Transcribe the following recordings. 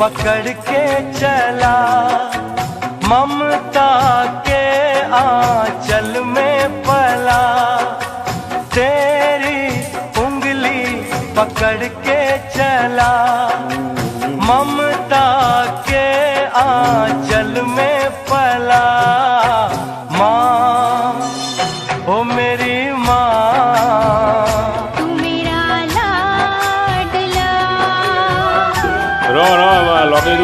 पकड़ के चला, ममता के आंचल में पला, तेरी उंगली पकड़ के चला, ममता के आंचल में पला। माँ ओ मेरी माँ, तू मेरा लाडला। लगे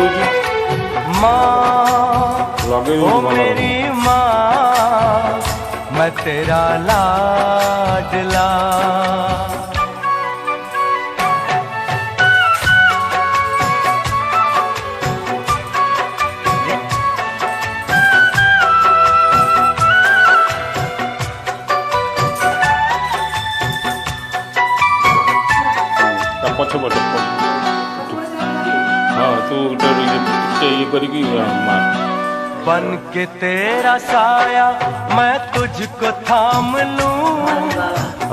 माँ ओ मेरी माँ, मैं तेरा लाडला। पछ पछ हाँ तू ये करी मार। बन के तेरा साया मैं तुझको थाम लूं,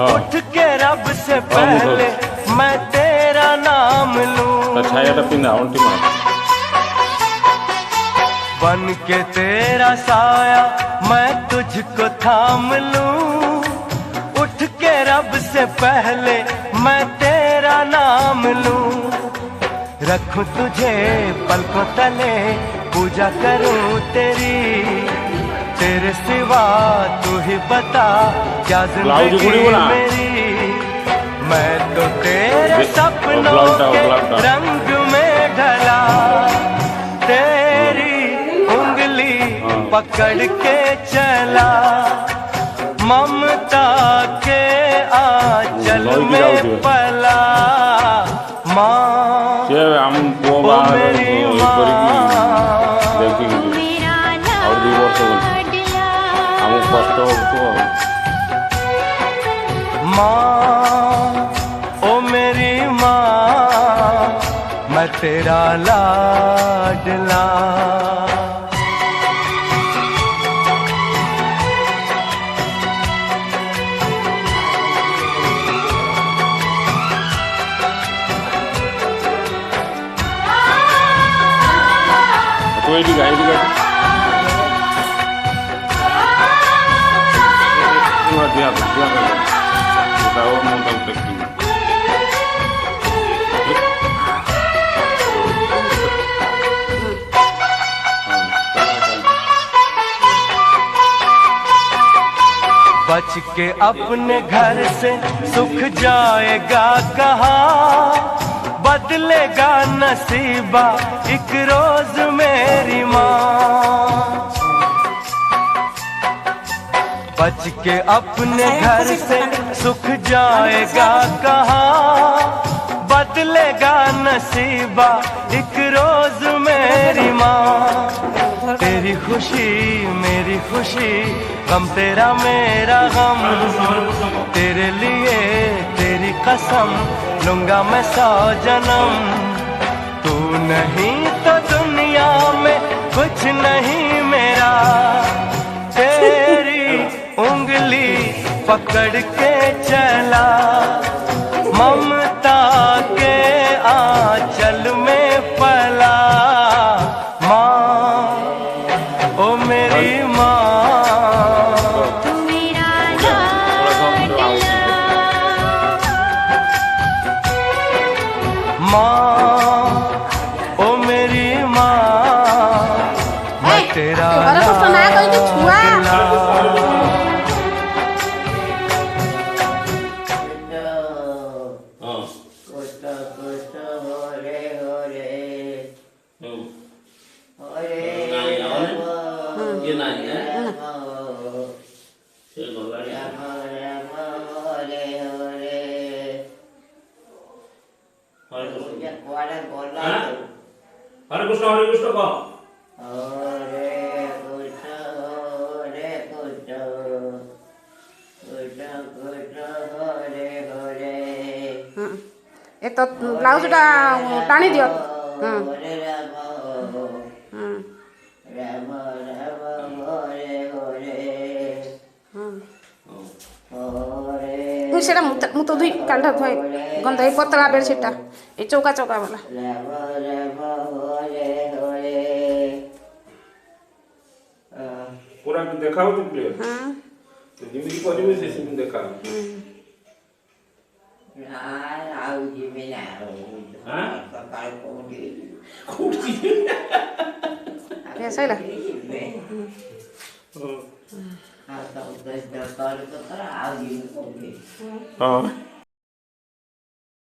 उठ के रब से पहले मैं तेरा नाम लूं। छाया पिंदा उल्टी मार। बन के तेरा साया मैं तुझको थाम लूं, उठ के रब से पहले मैं तेरा नाम लूं। रखूं तुझे पलकों तले, पूजा करूं तेरी, तेरे सिवा तू ही बता क्या जिंदगी मेरी। मैं तो तेरे सपनों के रंग में ढला, तेरी उंगली पकड़ के चला, ममता के आंचल में पला। माँ ओ मेरी माँ, मेरा लाडला। माँ ओ मेरी माँ, मैं तेरा लाडला। बच के अपने घर से सुख जाएगा कहाँ, बदलेगा नसीबा एक रोज मेरी माँ। बच के अपने घर से सुख जाएगा कहाँ, बदलेगा नसीबा एक रोज मेरी माँ। तेरी खुशी मेरी खुशी, गम तेरा मेरा गम, तेरे लिए तेरी कसम लूंगा मैं 100 जन्म। तू नहीं तो दुनिया में कुछ नहीं मेरा, तेरी उंगली पकड़ के चला, ममता के आंचल में पला। माँ ओ मेरी माँ, तू मेरा लाडला। माँ ओ मेरी माँ, मैं तेरा लाडला। हरे कृष्ण कह। ए तो ब्लाउज टाणी दियो। ସେଟା ମୁଁ ତ ଧୁଇ କାଲିଠା ଧୁଏ ଗନ୍ଧ ଏଇ ପତଳା ବେଡସିଟ୍ଟା ଏଇ ଚୌକା ଚୌକା ବାଲା ପୁରା ଦେଖା ହଉଛି କ୍ଲିୟର ହଁ ଯେମିତି କରିବେ ସେ ସେମିତି ଦେଖା ହଉଛି ସଇଲା ହଁ